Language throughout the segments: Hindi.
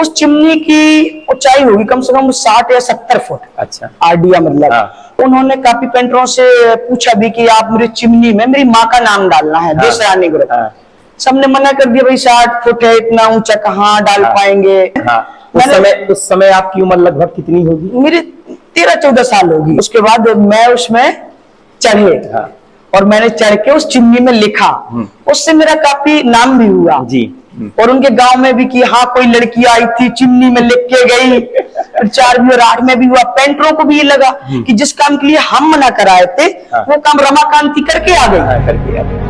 उस चिमनी की ऊंचाई होगी कम से कम 60 या 70 फुट। अच्छा। आइडिया मतलब। हाँ। उन्होंने काफी पेंटरों से पूछा भी कि आप मेरी चिमनी में मेरी माँ का नाम डालना है। हाँ। देशरानी ग्रुप। हाँ। सबने मना कर दिया, भाई 60 फुट है, इतना ऊंचा कहाँ डाल पाएंगे। हाँ। उस समय आपकी उम्र लगभग कितनी होगी? मेरी 13-14 साल होगी। उसके बाद मैं उसमें चढ़े। हाँ। और मैंने चढ़ के उस चिमनी में लिखा। उससे मेरा काफी नाम भी हुआ जी। और उनके गांव में भी कि हाँ कोई लड़की आई थी चिमनी में लिख के गई। फिर 4वीं और 8वीं में भी हुआ। पेंटरों को भी ये लगा कि जिस काम के लिए हम मना कराए थे वो काम रमाकांति करके आ गई। करके आ गई।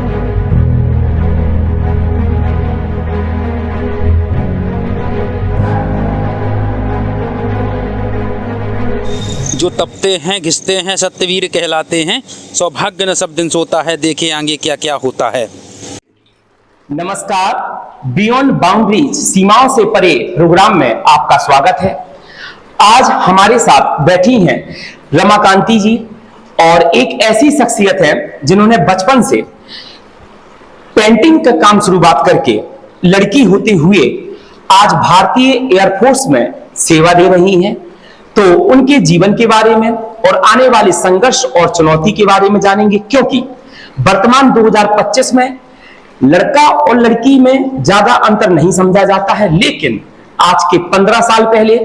जो तपते हैं घिसते हैं सत्यवीर कहलाते हैं, सौभाग्य न सब दिन सोता है, देखे आगे क्या क्या होता है। नमस्कार, बियॉन्ड बाउंड्रीज सीमाओं से परे प्रोग्राम में आपका स्वागत है। आज हमारे साथ बैठी हैं रमाकांति जी और एक ऐसी शख्सियत है जिन्होंने बचपन से पेंटिंग का काम शुरुआत करके लड़की होते हुए आज भारतीय एयरफोर्स में सेवा दे रही हैं। तो उनके जीवन के बारे में और आने वाले संघर्ष और चुनौती के बारे में जानेंगे, क्योंकि वर्तमान 2025 में लड़का और लड़की में ज्यादा अंतर नहीं समझा जाता है, लेकिन आज के 15 साल पहले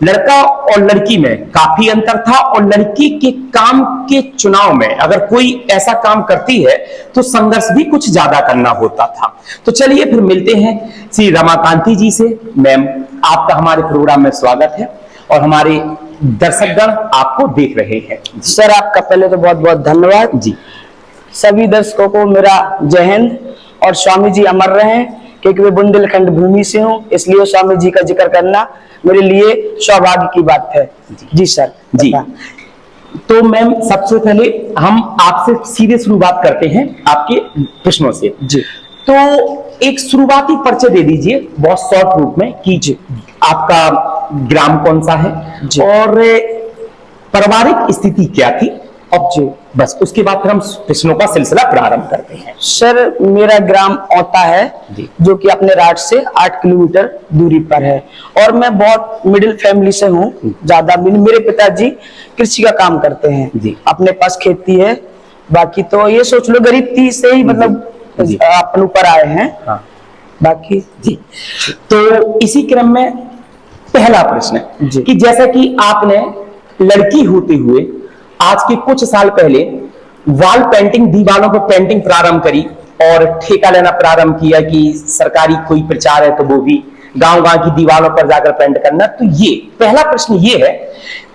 लड़का और लड़की में काफी अंतर था और लड़की के काम के चुनाव में अगर कोई ऐसा काम करती है तो संघर्ष भी कुछ ज्यादा करना होता था। तो चलिए फिर मिलते हैं श्री रमाकांति जी से। मैम, आपका हमारे प्रोग्राम में स्वागत है और हमारे दर्शकगण आपको देख रहे हैं। सर आपका पहले तो बहुत बहुत धन्यवाद जी। सभी दर्शकों को मेरा जय हिंद और स्वामी जी अमर रहे, क्योंकि वे बुंदेलखंड भूमि से हूँ, इसलिए स्वामी जी का जिक्र करना मेरे लिए सौभाग्य की बात है। जी सर। जी। तो मैम, सबसे पहले हम आपसे सीधे शुरुआत करते हैं आपके प्रश्नों से। जी। तो एक शुरुआती परिचय दे दीजिए बहुत शॉर्ट रूप में कि आपका ग्राम कौन सा है और पारिवारिक स्थिति क्या थी, अब जी बस उसके बाद फिर हम प्रश्नों का सिलसिला प्रारंभ करते हैं। सर मेरा ग्राम औता है जो कि अपने राट से 8 किलोमीटर दूरी पर है और मैं बहुत मिडिल फैमिली से हूँ। ज्यादा मेरे पिताजी कृषि का काम करते हैं, अपने पास खेती है, बाकी तो ये सोच लो गरीबी से ही मतलब अपन ऊपर आए हैं। हाँ। बाकी जी। तो इसी क्रम में पहला प्रश्न है कि जैसा कि आपने लड़की होते हुए आज के कुछ साल पहले वॉल पेंटिंग, दीवारों पर पेंटिंग प्रारंभ करी और ठेका लेना प्रारंभ किया कि सरकारी कोई प्रचार है तो वो भी गांव-गांव की दीवारों पर जाकर पेंट करना। तो ये पहला प्रश्न ये है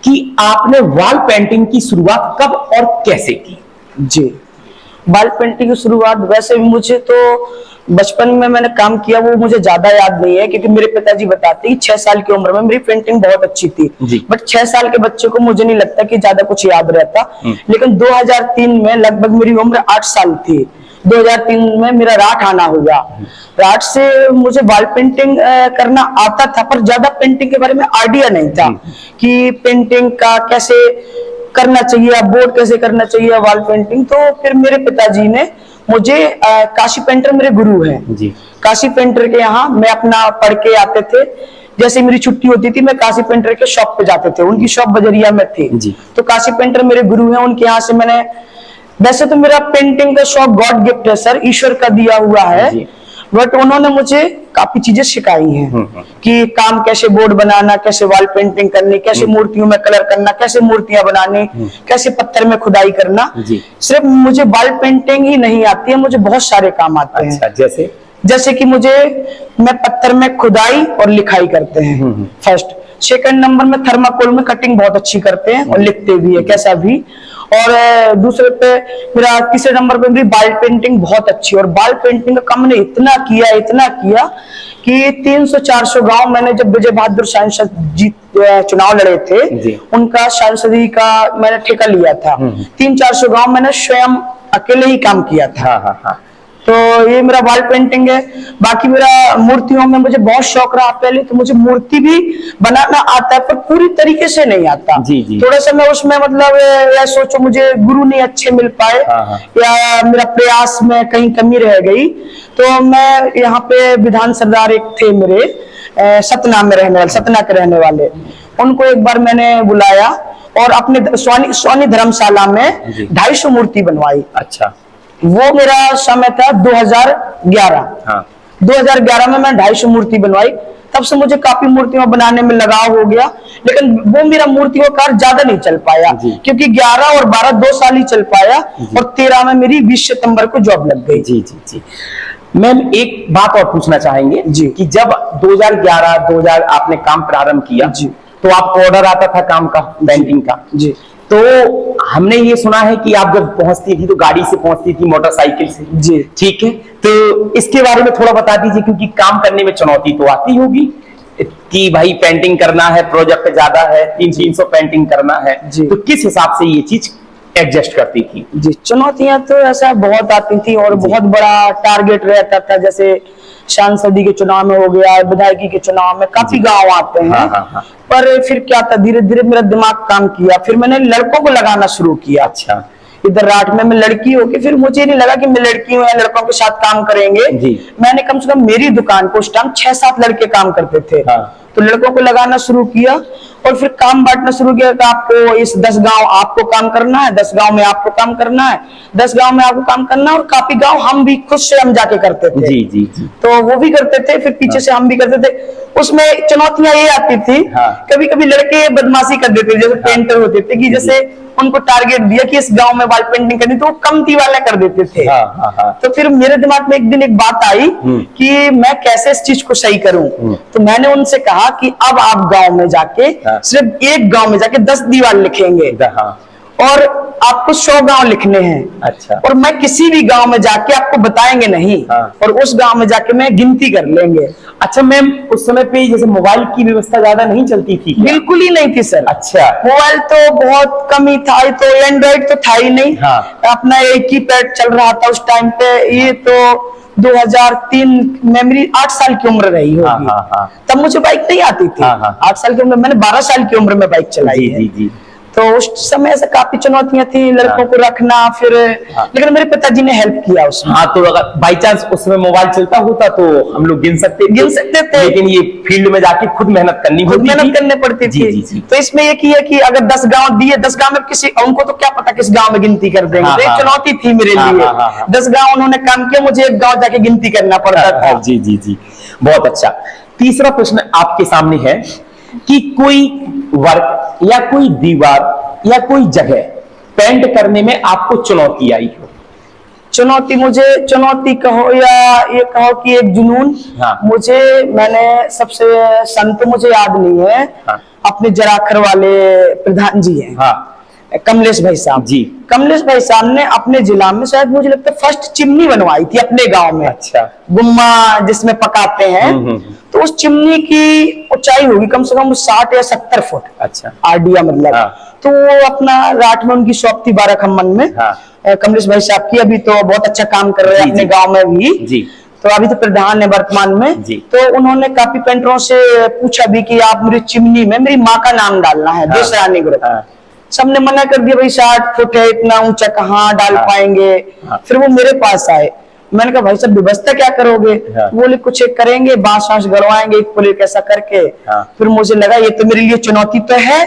कि आपने वॉल पेंटिंग की शुरुआत कब और कैसे की? जी, वॉल पेंटिंग की शुरुआत वैसे भी मुझे तो बचपन में मैंने काम किया, वो मुझे ज्यादा याद नहीं है, क्योंकि मेरे पिताजी बताते हैं 6 साल की उम्र में मेरी पेंटिंग बहुत अच्छी थी। बट 6 साल के बच्चे को मुझे नहीं लगता कि ज्यादा कुछ याद रहता। लेकिन 2003 में लगभग मेरी उम्र 8 साल थी। 2003 में मेरा राठ आना हुआ। राठ से मुझे वॉल पेंटिंग करना आता था, पर ज्यादा पेंटिंग के बारे में आइडिया नहीं था कि पेंटिंग का कैसे करना चाहिए, बोर्ड कैसे करना चाहिए, वॉल पेंटिंग। तो फिर मेरे पिताजी ने मुझे काशी पेंटर मेरे गुरु हैं जी, काशी पेंटर के यहाँ मैं अपना पढ़ के आते थे। जैसे मेरी छुट्टी होती थी मैं काशी पेंटर के शॉप पे जाते थे, उनकी शॉप बजरिया में थी जी। तो काशी पेंटर मेरे गुरु हैं, उनके यहाँ से मैंने, वैसे तो मेरा पेंटिंग का शौक गॉड गिफ्ट है सर, ईश्वर का दिया हुआ है, बट उन्होंने मुझे काफी चीजें सिखाई हैं कि काम कैसे बोर्ड बनाना, कैसे वॉल पेंटिंग करनी, कैसे मूर्तियों में कलर करना, कैसे मूर्तियां बनानी, कैसे पत्थर में खुदाई करना। सिर्फ मुझे वॉल पेंटिंग ही नहीं आती है, मुझे बहुत सारे काम आते हैं। जैसे कि मैं पत्थर में खुदाई और लिखाई करते हैं फर्स्ट। सेकंड नंबर में थर्माकोल में कटिंग बहुत अच्छी करते हैं और लिखते भी है कैसा भी। और दूसरे पे मेरा तीसरे नंबर पे मेरी बाल पेंटिंग बहुत अच्छी। और बाल पेंटिंग का काम मैंने इतना किया कि 300-400 गांव मैंने, जब विजय बहादुर सांसद जी चुनाव लड़े थे, उनका सांसदी का मैंने ठेका लिया था। 300-400 गांव मैंने स्वयं अकेले ही काम किया था। तो ये मेरा वॉल पेंटिंग है। बाकी मेरा मूर्तियों में मुझे बहुत शौक रहा पहले, तो मुझे मूर्ति भी बनाना आता है, पर पूरी तरीके से नहीं आता। थोड़ा सा मैं उसमें मतलब या सोचो मुझे गुरु नहीं अच्छे मिल पाए या मेरा प्रयास में कहीं कमी रह गई। तो मैं यहाँ पे विधान सरदार एक थे मेरे सतना में रहने वाले, सतना के रहने वाले, उनको एक बार मैंने बुलाया और अपने सोनी धर्मशाला में 250 मूर्ति बनवाई। अच्छा, वो मेरा समय था 2011। हाँ। 2011 में मैं 250 मूर्ति बनवाई। तब से मुझे काफी मूर्तियां बनाने में लगाव हो गया, लेकिन वो मेरा मूर्तियों का कार्य ज्यादा नहीं चल पाया, क्योंकि 11 और 12 2 साल ही चल पाया, और 13 में मेरी 20 सितंबर को जॉब लग गई। जी जी जी। मैम एक बात और पूछना चाहेंगे जी कि जब 2011-2000 आपने काम प्रारंभ किया जी, तो आपको ऑर्डर आता था काम का, पेंटिंग का जी, तो हमने ये सुना है कि आप जब पहुंचती थी तो गाड़ी से पहुंचती थी, मोटरसाइकिल से। जी, ठीक है, तो इसके बारे में थोड़ा बता दीजिए, क्योंकि काम करने में चुनौती तो आती होगी कि भाई पेंटिंग करना है, प्रोजेक्ट ज्यादा है, 300 पेंटिंग करना है, तो किस हिसाब से ये चीज एडजस्ट करती थी? जी, चुनौतियां तो ऐसा बहुत आती थी और बहुत बड़ा टारगेट रहता था, जैसे सांसदी के चुनाव में हो गया, विधायकी के चुनाव में काफी गांव आते हैं। हाँ। पर फिर क्या था, धीरे धीरे मेरा दिमाग काम किया, फिर मैंने लड़कों को लगाना शुरू किया। अच्छा, इधर रात में मैं लड़की होके, फिर मुझे नहीं लगा कि मैं लड़की हूँ या लड़कों के साथ काम करेंगे। मैंने कम से कम, मेरी दुकान को उस टाइम 6-7 लड़के काम करते थे। तो लड़कों को लगाना शुरू किया और फिर काम बांटना शुरू किया कि आपको इस 10 गांव आपको काम करना है, 10 गांव में आपको काम करना है, 10 गांव में आपको काम करना है। और काफी गांव हम भी खुद से हम जाके करते थे। जी जी जी। तो वो भी करते थे, फिर पीछे से हम भी करते थे। उसमें चुनौतियां ये आती थी, कभी कभी लड़के बदमाशी कर देते, जैसे पेंटर होते थे कि जैसे उनको टारगेट दिया कि इस गांव में वॉल पेंटिंग करनी, तो वो कमती वाला कर देते थे। तो फिर मेरे दिमाग में एक दिन एक बात आई कि मैं कैसे इस चीज को सही करूं। तो मैंने उनसे कहा कि अब आप गांव में जाके सिर्फ एक गांव में जाके 10 दीवार लिखेंगे और आपको 100 गांव लिखने हैं। अच्छा। और मैं किसी भी गांव में जाके आपको बताएंगे नहीं, और उस गांव में जाके मैं गिनती कर लेंगे। अच्छा मैम, उस समय पे जैसे मोबाइल की व्यवस्था ज्यादा नहीं चलती थी क्या? बिल्कुल ही नहीं थी सर। अच्छा। मोबाइल तो बहुत कम ही था, तो एंड्रॉइड तो था ही नहीं। अपना एक ही पैड चल रहा था उस टाइम पे। ये तो 2003 में मेरी 8 साल की उम्र रही होगी। तब मुझे बाइक नहीं आती थी। 8 साल की उम्र, मैंने 12 साल की उम्र में बाइक चलाई है। जी। तो उस समय ऐसे काफी चुनौतियां थी, लड़कों को रखना फिर, लेकिन मेरे पिताजी ने हेल्प किया उसमें। तो अगर बाई चांस उस समय मोबाइल चलता होता तो हम लोग गिन सकते थे, लेकिन ये फील्ड में जाके खुद मेहनत करनी पड़ती थी। जी। तो इसमें ये किया कि अगर 10 गांव दिए, 10 गांव में किसी, उनको तो क्या पता किस गांव में गिनती कर देंगे। तो एक चुनौती थी मेरे लिए। 10 गांव उन्होंने काम किया, मुझे एक गांव जाके गिनती करना पड़ता था। जी। बहुत अच्छा। तीसरा प्रश्न आपके सामने है कि कोई वर्क या कोई दीवार या कोई जगह पेंट करने में आपको चुनौती आई हो? चुनौती कहो या ये कहो कि एक जुनून। मुझे, मैंने सबसे संत मुझे याद नहीं है, अपने जराखर वाले प्रधान जी हैं, कमलेश भाई साहब जी। कमलेश भाई साहब ने अपने जिला में शायद मुझे लगता है फर्स्ट चिमनी बनवाई थी अपने गांव में। अच्छा। गुम्मा जिसमें पकाते हैं। तो उस चिमनी की ऊंचाई होगी कम से कम 60 या 70 फुट। अच्छा। आइडिया मतलब। तो वो अपना रात में उनकी शॉप थी 12 खम्मन में, कमलेश भाई साहब की। अभी तो बहुत अच्छा काम कर रहे हैं अपने गाँव में भी। तो अभी तो प्रधान है वर्तमान में। तो उन्होंने काफी पेंटरों से पूछा भी कि आप मेरी चिमनी में मेरी माँ का नाम डालना है, देशरानी ग्रुप। सबने मना कर दिया, भाई 60 फुट है, इतना ऊंचा कहाँ डाल पाएंगे। फिर वो मेरे पास आए, मैंने कहा भाई साहब व्यवस्था क्या करोगे? बोले कुछ एक करेंगे, बांस वांस गड़वाएंगे, एक पुल कैसा करके। फिर मुझे लगा ये तो मेरे लिए चुनौती तो है,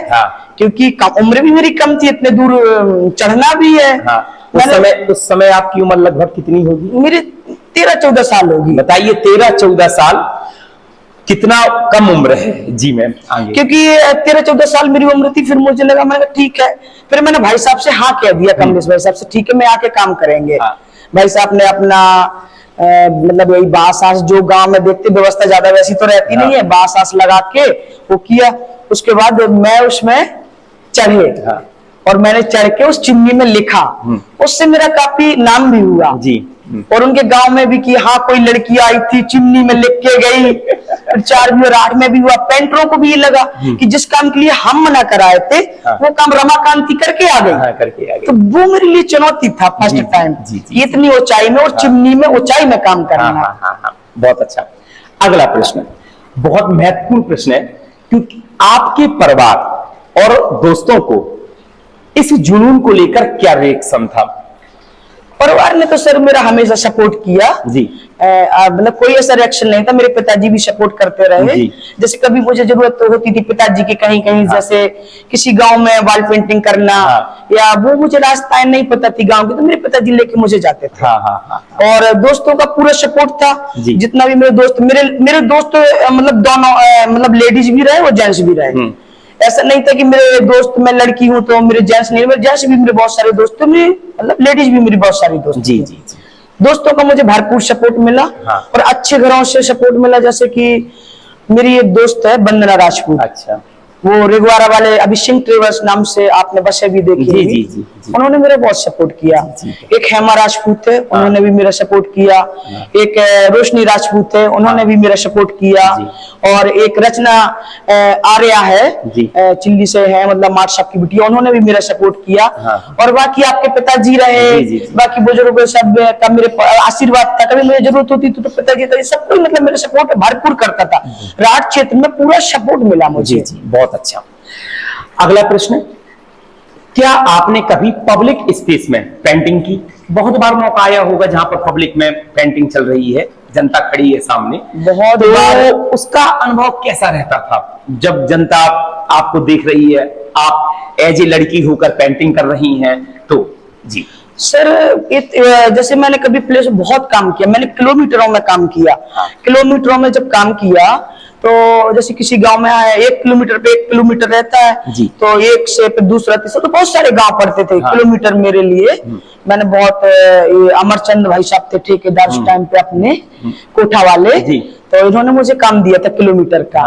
क्योंकि उम्र भी मेरी कम थी, इतने दूर चढ़ना भी है। उस समय आपकी उम्र लगभग कितनी होगी? मेरी 13-14 साल होगी। बताइए, 13-14 साल कितना कम उम्र है। जी मैम, क्योंकि 13-14 साल मेरी उम्र थी। फिर मुझे लगा, मैंने कहा ठीक है। फिर मैंने भाई साहब से हाँ कह दिया, कमलेश भाई साहब से, ठीक है मैं आके काम करेंगे। भाई साहब ने अपना मतलब वही बांस आस, जो गांव में देखते व्यवस्था ज्यादा वैसी तो रहती नहीं है, बांस आस लगा के वो किया। उसके बाद मैं उसमें चढ़े और मैंने चढ़ के उस चिमनी में लिखा। उससे मेरा काफी नाम भी हुआ जी। और उनके गांव में भी कि हाँ कोई लड़की आई थी, चिमनी में लिख के गई। 4 भी और 8 में भी हुआ। पेंटरों को भी ये लगा कि जिस काम के लिए हम मना कराए थे वो काम रमाकांति करके आ गई। तो वो मेरे लिए चुनौती था फर्स्ट टाइम, इतनी ऊंचाई में और चिमनी में ऊंचाई में काम करना। बहुत अच्छा। अगला प्रश्न बहुत महत्वपूर्ण प्रश्न है, क्योंकि आपके परिवार और दोस्तों को इस जुनून को लेकर क्या रिएक्शन था? परिवार ने तो सर मेरा हमेशा सपोर्ट किया जी। मतलब कोई ऐसा रिएक्शन नहीं था। मेरे पिताजी भी सपोर्ट करते रहे। जैसे कभी मुझे जरूरत होती थी पिताजी की कहीं कहीं, जैसे किसी गांव में वॉल पेंटिंग करना, या वो मुझे रास्ताएं नहीं पता थी गांव की, तो मेरे पिताजी लेके मुझे जाते थे। और दोस्तों का पूरा सपोर्ट था। जितना भी मेरे दोस्त, मेरे दोस्त मतलब दोनों, मतलब लेडीज भी रहे और जेंट्स भी रहे। ऐसा नहीं था कि मेरे दोस्त, मैं लड़की हूँ तो मेरे जेंट्स नहीं, मेरे जेंट्स भी मेरे बहुत सारे दोस्त थे, मेरे मतलब लेडीज भी मेरी बहुत सारी दोस्त। जी जी जी। दोस्तों का मुझे भरपूर सपोर्ट मिला। और अच्छे घरों से सपोर्ट मिला। जैसे कि मेरी एक दोस्त है वंदना राजपूत। अच्छा। वो रेगवारा वाले अभिषेक ट्रेवल्स नाम से आपने बसें भी देखी जी, जी, जी, जी। उन्होंने मेरा बहुत सपोर्ट किया। एक हेमा राजपूत है, उन्होंने भी मेरा सपोर्ट किया। एक रोशनी राजपूत है, उन्होंने भी मेरा सपोर्ट किया। और एक रचना आर्या है, चिल्ली से है, मतलब मार्ट साहब की बेटी, उन्होंने भी मेरा सपोर्ट किया। और बाकी आपके पिताजी रहे, बाकी बुजुर्ग सब का मेरे आशीर्वाद था। कभी मुझे जरूरत होती तो पिताजी सब कोई मतलब मेरा सपोर्ट भरपूर करता था। राज क्षेत्र में पूरा सपोर्ट मिला मुझे। बहुत अच्छा। अगला प्रश्न, क्या आपने कभी पब्लिक स्पेस में पेंटिंग की? बहुत बार मौका आया होगा जहां पर पब्लिक में पेंटिंग चल रही है, जनता खड़ी है सामने, बहुत बार। उसका अनुभव कैसा रहता था जब जनता आपको देख रही है, आप एज ए लड़की होकर पेंटिंग कर रही हैं तो? जी सर, जैसे मैंने कभी प्लेस बहुत काम किया, मैंने किलोमीटरों में काम किया। किलोमीटरों में जब काम किया तो जैसे किसी गांव में आया, 1 किलोमीटर पे 1 किलोमीटर रहता है, तो एक से फिर दूसरा तीसरा, तो बहुत सारे गांव पड़ते थे। किलोमीटर मेरे लिए मैंने बहुत, अमरचंद भाई साहब थे ठेकेदार उस टाइम पे अपने कोठा वाले, तो इन्होंने मुझे काम दिया था किलोमीटर का।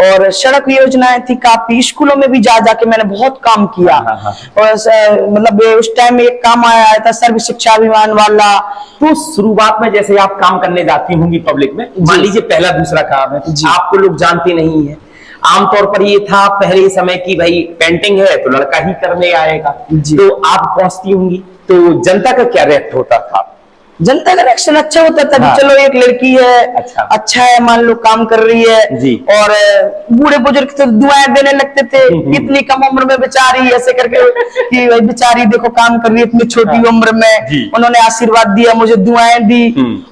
और सड़क योजनाएं थी काफी, स्कूलों में भी जा जाके मैंने बहुत काम किया। और मतलब उस टाइम में एक काम आया था सर्व शिक्षा अभियान वाला। तो शुरुआत में जैसे आप काम करने जाती होंगी पब्लिक में, मान लीजिए पहला दूसरा काम है, आपको लोग जानते नहीं है, आमतौर पर ये था पहले समय की भाई पेंटिंग है तो लड़का ही करने आएगा, तो आप पहुंचती होंगी तो जनता का क्या रिएक्ट होता था? जनता का रिएक्शन अच्छा होता था कि चलो एक लड़की है, अच्छा है, मान लो काम कर रही है। और बूढ़े बुजुर्ग तो दुआएं देने लगते थे, इतनी कम उम्र में बेचारी, ऐसे करके कि भाई बेचारी देखो काम कर रही है इतनी छोटी उम्र में। उन्होंने आशीर्वाद दिया, मुझे दुआएं दी।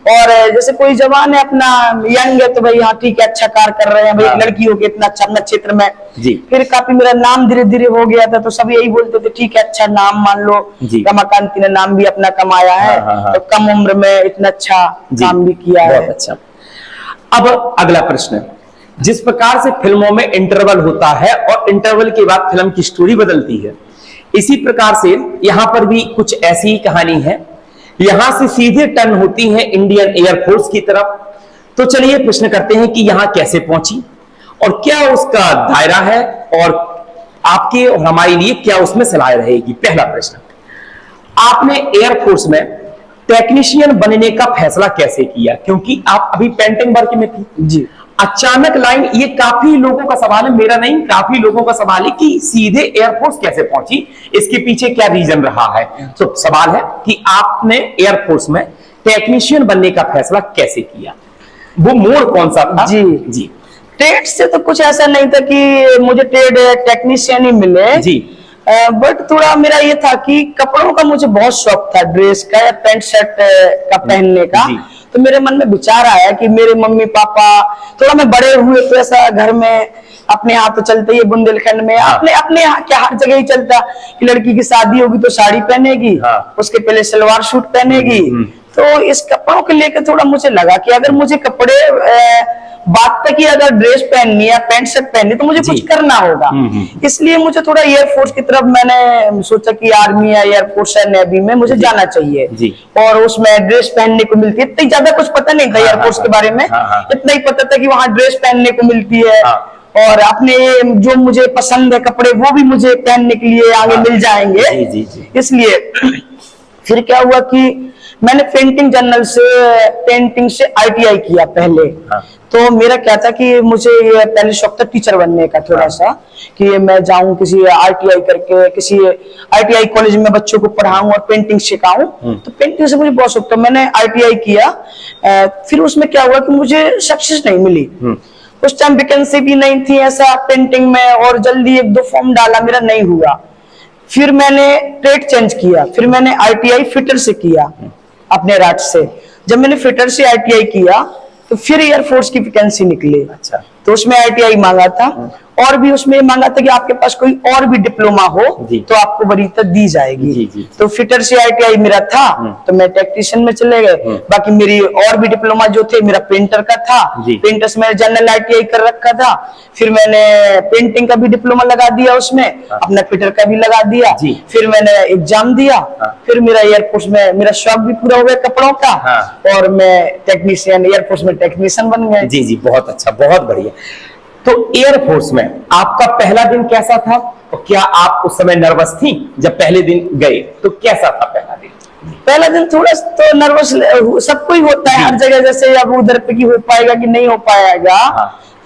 और जैसे कोई जवान है अपना यंग है तो भाई हाँ ठीक है, अच्छा कार्य कर रहे हैं, भाई लड़की होगी इतना अच्छा अपना क्षेत्र में। फिर काफी मेरा नाम धीरे धीरे हो गया था, तो सब यही बोलते थे ठीक है, अच्छा नाम, मान लो रमाकांति ने नाम भी अपना कमाया है, तो कम उम्र में इतना अच्छा काम भी किया है। बहुत अच्छा। अब अगला प्रश्न, जिस प्रकार से फिल्मों में इंटरवल होता है और इंटरवल के बाद फिल्म की स्टोरी बदलती है, इसी प्रकार से यहां पर भी कुछ ऐसी ही कहानी है। यहां से सीधे टर्न होती है इंडियन एयरफोर्स की तरफ। तो चलिए प्रश्न करते हैं कि यहां कैसे पहुंची और क्या उसका दायरा है, और आपके और हमारे लिए क्या उसमें सलाह रहेगी। पहला प्रश्न, आपने एयरफोर्स में टेक्नीशियन बनने का फैसला कैसे किया? क्योंकि आप अभी पेंटिंग वर्क में थी जी, अचानक लाइन, ये काफी लोगों का सवाल है, मेरा नहीं, काफी लोगों का सवाल है कि सीधे एयरफोर्स कैसे पहुंची, इसके पीछे क्या रीजन रहा है। तो सवाल है कि आपने एयरफोर्स में टेक्नीशियन बनने का फैसला कैसे किया, वो मोड़ कौन सा था? जी जी, ट्रेड से तो कुछ ऐसा नहीं था कि मुझे ट्रेड टेक्नीशियन ही मिले जी, बट थोड़ा मेरा ये था कि कपड़ों का मुझे बहुत शौक था, ड्रेस का या पैंट शर्ट का पहनने का। तो मेरे मन में विचार आया कि मेरे मम्मी पापा, थोड़ा मैं बड़े हुए तो ऐसा घर में अपने यहाँ तो चलते ही बुंदेलखंड में अपने यहाँ क्या हर जगह ही चलता कि लड़की की शादी होगी तो साड़ी पहनेगी, उसके पहले सलवार सूट पहनेगी। तो इस कपड़ों के लेकर थोड़ा मुझे लगा कि अगर मुझे कपड़े बात तक ही अगर ड्रेस पहननी है, पैंट शर्ट पहननी, तो मुझे कुछ करना होगा। इसलिए मुझे थोड़ा एयरफोर्स की तरफ मैंने सोचा कि आर्मी या एयरफोर्स या नेवी में मुझे जाना चाहिए। और उसमें ड्रेस पहनने को मिलती है, इतनी ज्यादा कुछ पता नहीं था एयरफोर्स के बारे में, इतना ही पता था कि वहां ड्रेस पहनने को मिलती है और अपने जो मुझे पसंद है कपड़े वो भी मुझे पहनने के लिए आगे मिल जाएंगे। इसलिए फिर क्या हुआ कि मैंने पेंटिंग जर्नल से पेंटिंग से ITI किया पहले। तो मेरा क्या था कि मुझे ये पहले शौक था टीचर बनने का थोड़ा सा, कि मैं जाऊं किसी ITI करके किसी ITI कॉलेज में बच्चों को पढ़ाऊं और पेंटिंग सिखाऊं। तो पेंटिंग से मुझे बहुत शौक था, मैंने ITI किया। फिर उसमें क्या हुआ कि मुझे सक्सेस नहीं मिली, उस टाइम वैकेंसी भी नहीं थी ऐसा पेंटिंग में, और जल्दी 1-2 फॉर्म डाला, मेरा नहीं हुआ। फिर मैंने ट्रेड चेंज किया, फिर मैंने ITI फिटर से किया अपने राज से। जब मैंने फिटर से ITI किया तो फिर एयरफोर्स की वैकेंसी निकली। अच्छा। तो उसमें ITI मांगा था और भी उसमें मांगा था कि आपके पास कोई और भी डिप्लोमा हो तो आपको वरीयता दी जाएगी। जी। तो फिटर से ITI मेरा था तो मैं टेक्नीशियन में चले गए। बाकी मेरी और भी डिप्लोमा जो थे, मेरा पेंटर का था, पेंटर से मैंने जनरल ITI कर रखा था, फिर मैंने पेंटिंग का भी डिप्लोमा लगा दिया उसमें, अपना फिटर का भी लगा दिया, फिर मैंने एग्जाम दिया, फिर मेरा एयरफोर्स में मेरा शौक भी पूरा हो गया कपड़ों का और मैं टेक्नीशियन एयरफोर्स में टेक्नीशियन बन गए। जी, बहुत अच्छा, बहुत बढ़िया। तो एयरफोर्स में आपका पहला दिन कैसा था और क्या आप उस समय नर्वस थी जब पहले दिन गए? तो कैसा था पहला दिन? पहला दिन थोड़ा तो नर्वस सबको ही होता है हर जगह, जैसे अब उधर पे कि हो पाएगा कि नहीं हो पाएगा।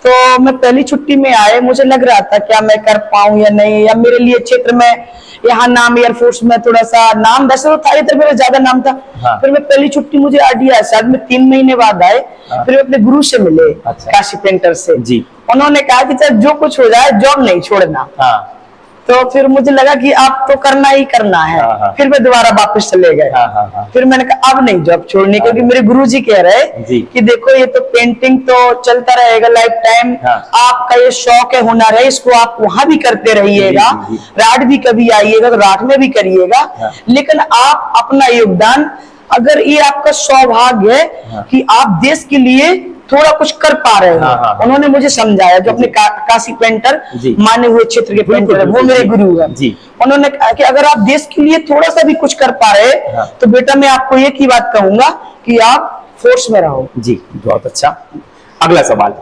तो मैं पहली छुट्टी में आए, मुझे लग रहा था क्या मैं कर पाऊं या नहीं, या मेरे लिए क्षेत्र में यहाँ नाम एयरफोर्स में थोड़ा सा नाम वैसे तो था, इधर मेरा ज्यादा नाम था। फिर मैं पहली छुट्टी मुझे आइडिया शायद में 3 महीने बाद आए। फिर मैं अपने गुरु से मिले, काशी पेंटर से। उन्होंने कहा कि चाहे जो कुछ हो जाए जॉब नहीं छोड़ना। तो फिर मुझे लगा कि अब तो करना ही करना है। फिर मैं दोबारा वापस चले गए। फिर मैंने कहा अब नहीं जॉब छोड़नी, क्योंकि मेरे गुरुजी कह रहे कि देखो ये तो पेंटिंग तो चलता रहेगा लाइफ टाइम, आपका ये शौक है, हुनर है, इसको आप वहां भी करते रहिएगा, रात भी कभी आइएगा तो रात में भी करिएगा, लेकिन आप अपना योगदान, अगर ये आपका सौभाग्य है कि आप देश के लिए थोड़ा कुछ कर पा रहे हो। उन्होंने मुझे समझाया, जो अपने काशी पेंटर माने हुए क्षेत्र के पेंटर है, वो मेरे गुरु है। उन्होंने कहा कि अगर आप देश के लिए थोड़ा सा भी कुछ कर पा रहे तो बेटा मैं आपको एक ही बात कहूंगा कि आप फोर्स में रहो। जी, बहुत अच्छा। अगला सवाल,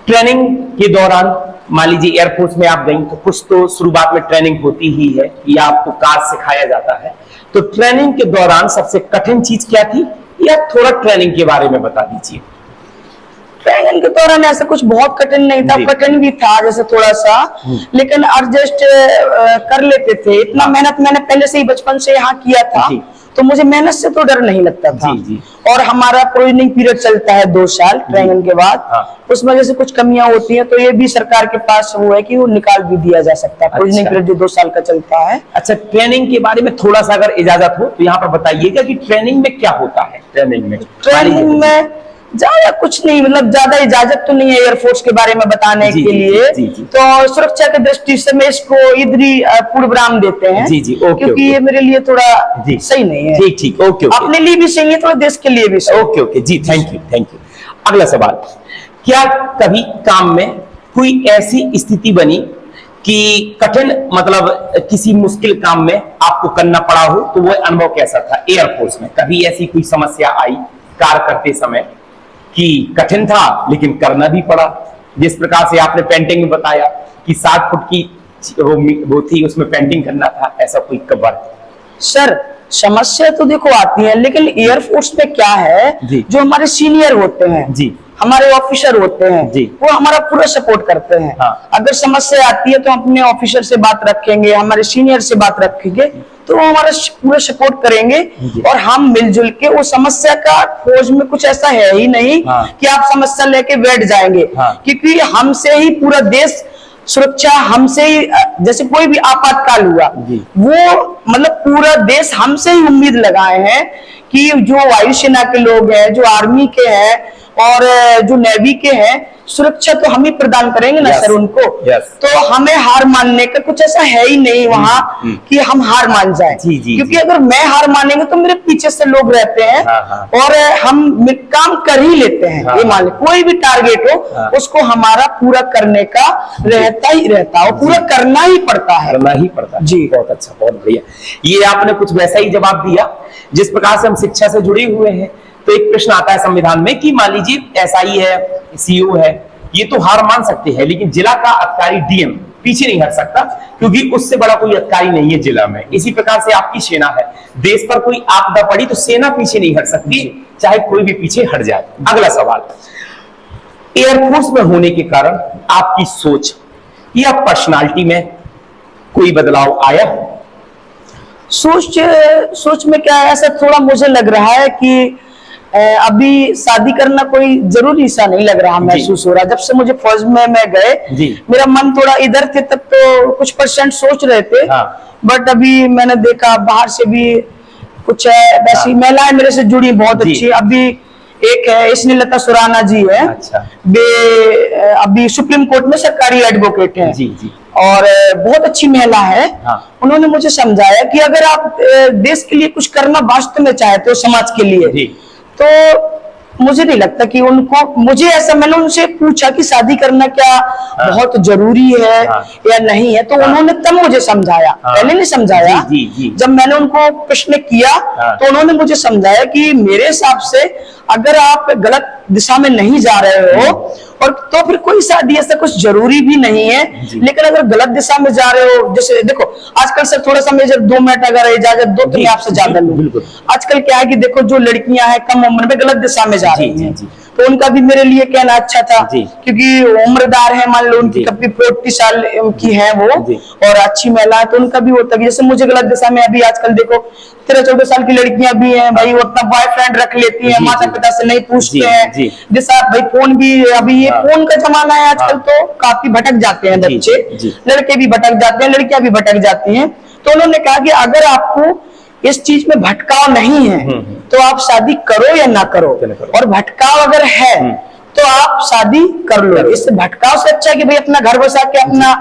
ट्रेनिंग के दौरान मान लीजिए एयरफोर्स में आप गई तो कुछ तो शुरुआत में ट्रेनिंग होती ही है या आपको कार्य सिखाया जाता है, तो ट्रेनिंग के दौरान सबसे कठिन चीज क्या थी, या थोड़ा ट्रेनिंग के बारे में बता दीजिए। ट्रेनिंग के दौरान ऐसा कुछ बहुत कठिन नहीं था, कठिन भी था जैसे थोड़ा सा, लेकिन एडजस्ट कर लेते थे। इतना मेहनत मैंने पहले से ही बचपन से यहाँ किया था, तो मुझे मेहनत से तो डर नहीं लगता था। और हमारा प्रोविजनिंग पीरियड चलता है 2 साल ट्रेनिंग के बाद, उसमें जैसे कुछ कमियां होती हैं तो ये भी सरकार के पास वो है कि वो निकाल भी दिया जा सकता है। प्रोविजनिंग पीरियड जो 2 साल का चलता है। अच्छा, ट्रेनिंग के बारे में थोड़ा सा अगर इजाजत हो तो यहाँ पर बताइएगा कि ट्रेनिंग में क्या होता है। ट्रेनिंग में ज्यादा कुछ नहीं, मतलब ज्यादा इजाजत तो नहीं है एयरफोर्स के बारे में बताने के लिए। तो सुरक्षा की दृष्टि से मैं इसको इधरी पूर्वविराम देते हैं, क्योंकि ये मेरे लिए थोड़ा सही नहीं है। ठीक, ओके। अपने लिए भी सही है, थोड़ा देश के लिए भी सही। ओके जी, थैंक यू। अगला सवाल, क्या कभी काम में कोई ऐसी स्थिति बनी कि कठिन, मतलब किसी मुश्किल काम में आपको करना पड़ा हो, तो वो अनुभव कैसा था एयरफोर्स में? कभी ऐसी कोई समस्या आई कार्य करते समय कि कठिन था लेकिन करना भी पड़ा, जिस प्रकार से आपने पेंटिंग में बताया कि 7 फुट की वो थी, उसमें पेंटिंग करना था, ऐसा कोई कबर? सर, समस्या तो देखो आती है, लेकिन एयरफोर्स में क्या है, जो हमारे सीनियर होते हैं, हमारे ऑफिसर होते हैं, वो हमारा पूरा सपोर्ट करते हैं। अगर समस्या आती है तो हम अपने ऑफिसर से बात रखेंगे, हमारे सीनियर से बात रखेंगे, तो वो हमारा पूरा सपोर्ट करेंगे और हम मिलजुल के वो समस्या का, फौज में कुछ ऐसा है ही नहीं कि आप समस्या लेके बैठ जाएंगे, क्योंकि हमसे ही पूरा देश सुरक्षा, हमसे ही, जैसे कोई भी आपातकाल हुआ वो मतलब पूरा देश हमसे ही उम्मीद लगाए हैं कि जो वायुसेना के लोग हैं, जो आर्मी के हैं और जो नेवी के हैं, सुरक्षा तो हम ही प्रदान करेंगे ना सर उनको। तो हमें हार मानने का कुछ ऐसा है ही नहीं वहां कि हम हार मान जाएं, क्योंकि अगर मैं हार मानेंगे तो मेरे पीछे से लोग रहते हैं और हम काम कर ही लेते हैं। ये मान ले कोई भी टारगेट हो उसको हमारा पूरा करने का रहता ही रहता है और पूरा करना ही पड़ता है। जी, बहुत अच्छा, बहुत बढ़िया। ये आपने कुछ वैसा ही जवाब दिया जिस प्रकार से हम शिक्षा से जुड़े हुए हैं। तो एक प्रश्न आता है संविधान में कि मान लीजिए एसआई है, सीओ है, ये तो हार मान सकते हैं, लेकिन जिला का अधिकारी डीएम पीछे नहीं हट सकता, क्योंकि उससे बड़ा कोई अधिकारी नहीं है जिला में। इसी प्रकार से आपकी सेना है, देश पर कोई आपदा पड़ी तो सेना पीछे नहीं हट सकती, चाहे कोई भी पीछे हट जाए। अगला सवाल, एयरफोर्स में होने के कारण आपकी सोच या पर्सनालिटी में कोई बदलाव आया? सोच में क्या है, ऐसा थोड़ा मुझे लग रहा है कि अभी शादी करना कोई जरूरी सा नहीं लग रहा महसूस हो रहा। जब से मुझे फौज में मैं गए, मेरा मन थोड़ा इधर थे, तब तो कुछ % सोच रहे थे, बट अभी मैंने देखा बाहर से भी कुछ है वैसी महिलाएं मेरे से जुड़ी बहुत जी। अच्छी। अभी एक है स्नेहलता सुराना जी है, अच्छा। वे अभी सुप्रीम कोर्ट में सरकारी एडवोकेट हैं जी जी। और बहुत अच्छी महिला है। हाँ। उन्होंने मुझे समझाया कि अगर आप देश के लिए कुछ करना वास्तव में चाहते हो, समाज के लिए, जी। तो मुझे नहीं लगता कि उनको, मुझे ऐसा, मैंने उनसे पूछा कि शादी करना क्या बहुत जरूरी है हाँ। या नहीं है, तो उन्होंने तब मुझे समझाया, हाँ। पहले नहीं समझाया। जी, जी, जी। जब मैंने उनको प्रश्न किया हाँ। तो उन्होंने मुझे समझाया कि मेरे हिसाब से अगर आप गलत दिशा में नहीं जा रहे हो और तो फिर कोई शादी ऐसा कुछ जरूरी भी नहीं है, लेकिन अगर गलत दिशा में जा रहे हो, जैसे देखो आजकल सर थोड़ा सा मेजर 2 मिनट अगर इजाजत दो तो जी, मैं आपसे ज्यादा जी, लूं। बिल्कुल। आजकल क्या है कि देखो जो लड़कियां हैं कम उम्र में गलत दिशा में जा जी, रही हैं, जी, जी। तो उनका भी मेरे लिए कहना अच्छा था, जी। क्योंकि उम्रदार है, मान लो उनकी जी। कभी 40 साल की है वो, जी। और अच्छी महिला है, तो उनका भी होता है कि जैसे मुझे गलत दिशा में, अभी आजकल देखो 13-14 साल की लड़कियां भी हैं भाई, वो अपना बॉयफ्रेंड रख लेती हैं, जी, माता जी। पिता से नहीं पूछते जी, हैं। जी। जैसा आप भाई फोन भी, अभी ये हाँ। फोन का जमाना है आजकल, हाँ। तो काफी भटक जाते हैं जी, बच्चे, जी। लड़के भी भटक जाते हैं, लड़कियां भी भटक जाती हैं। तो उन्होंने कहा कि अगर आपको इस चीज में भटकाव नहीं है तो आप शादी करो या ना करो, और भटकाव अगर है तो आप शादी कर लो। इससे भटकाव से अच्छा है कि भाई अपना घर बसा के अपना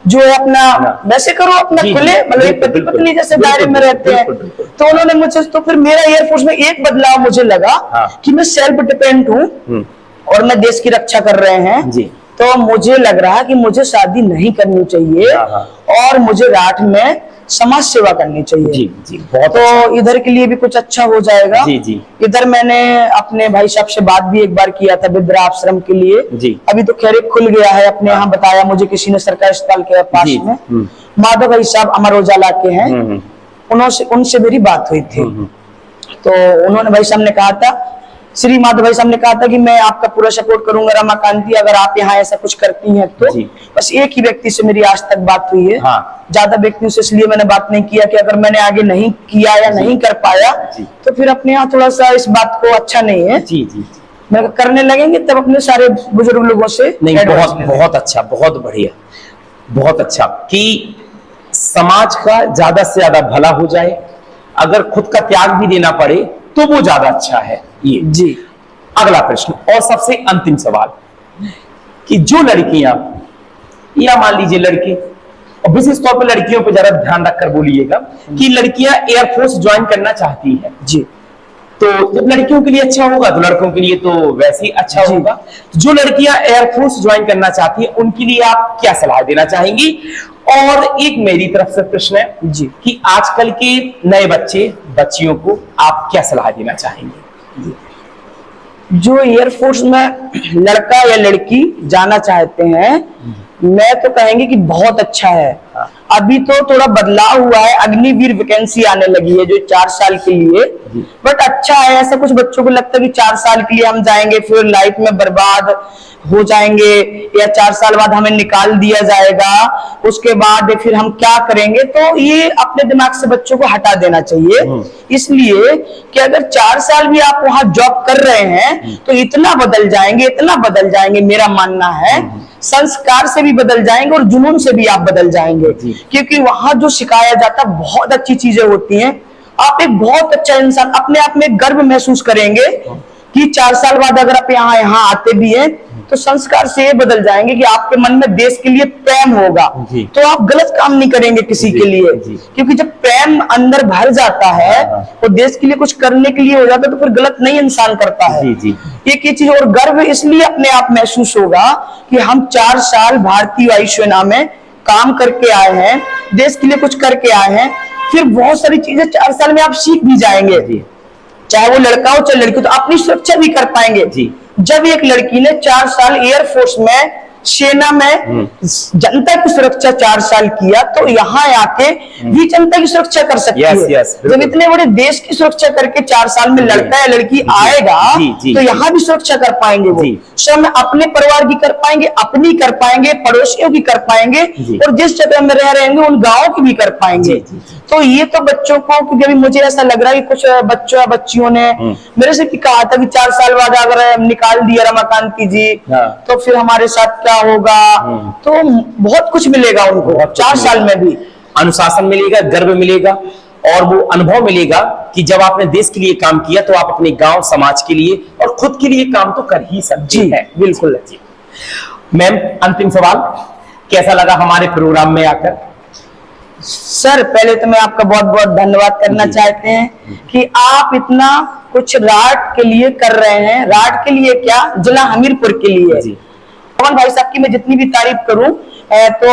जो है अपना वैसे करो, अपना जी, खुले, मतलब एक पति बिल्कुल, पत्नी जैसे बिल्कुल, दायरे में रहते हैं। बिल्कुल, बिल्कुल। तो उन्होंने मुझसे, तो फिर मेरा एयरफोर्स में एक बदलाव मुझे लगा हाँ। कि मैं सेल्फ डिपेंड हूँ और मैं देश की रक्षा कर रहे हैं, जी। तो मुझे लग रहा कि मुझे शादी नहीं करनी चाहिए हाँ। और मुझे रात में समाज सेवा करनी चाहिए। जी जी, बहुत तो अच्छा। इधर के लिए भी कुछ अच्छा हो जाएगा। जी, जी। इधर मैंने अपने भाई साहब से बात भी एक बार किया था वृद्धाश्रम के लिए। जी। अभी तो खैर एक खुल गया है अपने यहाँ, बताया मुझे किसी ने, सरकारी अस्पताल के पास जी। में। माधव भाई साहब अमर उजाला के हैं, उनसे मेरी बात हुई थी। तो उन्होंने, भाई साहब ने कहा था, श्री माधव भाई साहब ने कहा था कि मैं आपका पूरा सपोर्ट करूंगा रमाकांति, अगर आप यहाँ ऐसा कुछ करती हैं तो। जी। बस एक ही व्यक्ति से मेरी आज तक बात हुई है, हाँ। ज्यादा व्यक्तियों से इसलिए मैंने बात नहीं किया कि अगर मैंने आगे नहीं किया या नहीं कर पाया जी। तो फिर अपने यहाँ थोड़ा सा इस बात को अच्छा नहीं है। जी जी। मैं करने लगेंगे तब अपने सारे बुजुर्ग लोगों से नहीं, advice बहुत लेंगे। बहुत अच्छा, बहुत बढ़िया, बहुत अच्छा कि समाज का ज्यादा से ज्यादा भला हो जाए, अगर खुद का त्याग भी देना पड़े तो वो ज्यादा अच्छा है। ये जी। अगला प्रश्न और सबसे अंतिम सवाल, कि जो लड़कियां या मान लीजिए लड़के, और विशेष तौर पर लड़कियों पर जरा ध्यान रखकर बोलिएगा, कि लड़कियां एयरफोर्स ज्वाइन करना चाहती हैं, जी। तो जब लड़कियों के लिए अच्छा होगा तो लड़कों के लिए तो वैसे ही अच्छा जी। होगा। जो लड़कियां एयरफोर्स ज्वाइन करना चाहती हैं उनके लिए आप क्या सलाह देना चाहेंगी? और एक मेरी तरफ से प्रश्न है जी। कि आजकल के नए बच्चियों को आप क्या सलाह देना चाहेंगे? जो एयरफोर्स में लड़का या लड़की जाना चाहते हैं, मैं तो कहेंगे कि बहुत अच्छा है। अभी तो थोड़ा बदलाव हुआ है, अग्निवीर वैकेंसी आने लगी है जो 4 साल के लिए, बट अच्छा है। ऐसा कुछ बच्चों को लगता है कि 4 साल के लिए हम जाएंगे फिर लाइफ में बर्बाद हो जाएंगे, या 4 साल बाद हमें निकाल दिया जाएगा, उसके बाद फिर हम क्या करेंगे, तो ये अपने दिमाग से बच्चों को हटा देना चाहिए। इसलिए कि अगर 4 साल भी आप वहां जॉब कर रहे हैं तो इतना बदल जाएंगे, मेरा मानना है। संस्कार से भी बदल जाएंगे और जुनून से भी आप बदल जाएंगे, क्योंकि वहां जो सिखाया जाता है बहुत अच्छी चीजें होती हैं। आप एक बहुत अच्छा इंसान, अपने आप में गर्व महसूस करेंगे कि 4 साल बाद अगर आप यहाँ आते भी हैं तो संस्कार से ये बदल जाएंगे कि आपके मन में देश के लिए प्रेम होगा, तो आप गलत काम नहीं करेंगे किसी के लिए, क्योंकि जब प्रेम अंदर भर जाता है तो देश के लिए कुछ करने के लिए हो जाता है, तो फिर गलत नहीं इंसान करता है। एक ये चीज, और गर्व इसलिए अपने आप महसूस होगा कि हम 4 साल भारतीय वायुसेना में काम करके आए हैं, देश के लिए कुछ करके आए हैं। फिर बहुत सारी चीजें 4 साल में आप सीख भी जाएंगे, चाहे वो लड़का हो चाहे लड़की, तो अपनी सुरक्षा भी कर पाएंगे। जब एक लड़की ने 4 साल एयरफोर्स में, सेना में जनता की सुरक्षा 4 साल किया, तो यहाँ आके भी जनता की सुरक्षा कर सकती है। जब इतने बड़े देश की सुरक्षा करके 4 साल में लड़का या लड़की आएगा तो यहाँ भी सुरक्षा कर पाएंगे वो। स्वयं अपने परिवार की कर पाएंगे, अपनी कर पाएंगे, पड़ोसियों की कर पाएंगे, और जिस जगह में रह रहेंगे उन गाँव की भी कर पाएंगे। तो ये तो बच्चों को, क्योंकि अभी मुझे ऐसा लग रहा है कि कुछ बच्चों या बच्चियों ने मेरे से भी कहा था कि 4 साल बाद अगर निकाल दिया रमाकांति जी तो फिर हमारे साथ क्या होगा। तो बहुत कुछ मिलेगा उनको 4 साल में भी, अनुशासन मिलेगा, गर्व मिलेगा, और वो अनुभव मिलेगा कि जब आपने देश के लिए काम किया तो आप अपने गांव समाज के लिए और खुद के लिए काम तो कर ही सकते हैं। बिल्कुल जी मैम, अंतिम सवाल, कैसा लगा हमारे प्रोग्राम में आकर? सर पहले तो मैं आपका बहुत बहुत धन्यवाद करना चाहते हैं कि आप इतना कुछ राट के लिए कर रहे हैं। राट के लिए क्या, जिला हमीरपुर के लिए। पवन भाई साहब की मैं जितनी भी तारीफ करूं तो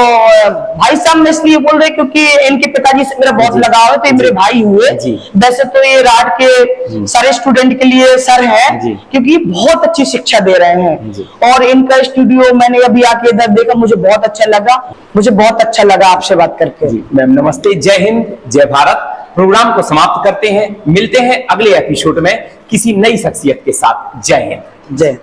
भाई साहब मैं इसलिए बोल रहे क्योंकि इनके पिताजी से मेरा बहुत लगाव है, तो ये मेरे भाई हुए। वैसे तो ये राट के सारे स्टूडेंट के लिए सर हैं, क्योंकि बहुत अच्छी शिक्षा दे रहे हैं। और इनका स्टूडियो मैंने अभी आके इधर देखा, मुझे बहुत अच्छा लगा। मुझे बहुत अच्छा लगा आपसे बात करके। मैम नमस्ते, जय हिंद, जय भारत। प्रोग्राम को समाप्त करते हैं, मिलते हैं अगले एपिसोड में किसी नई शख्सियत के साथ। जय हिंद, जय।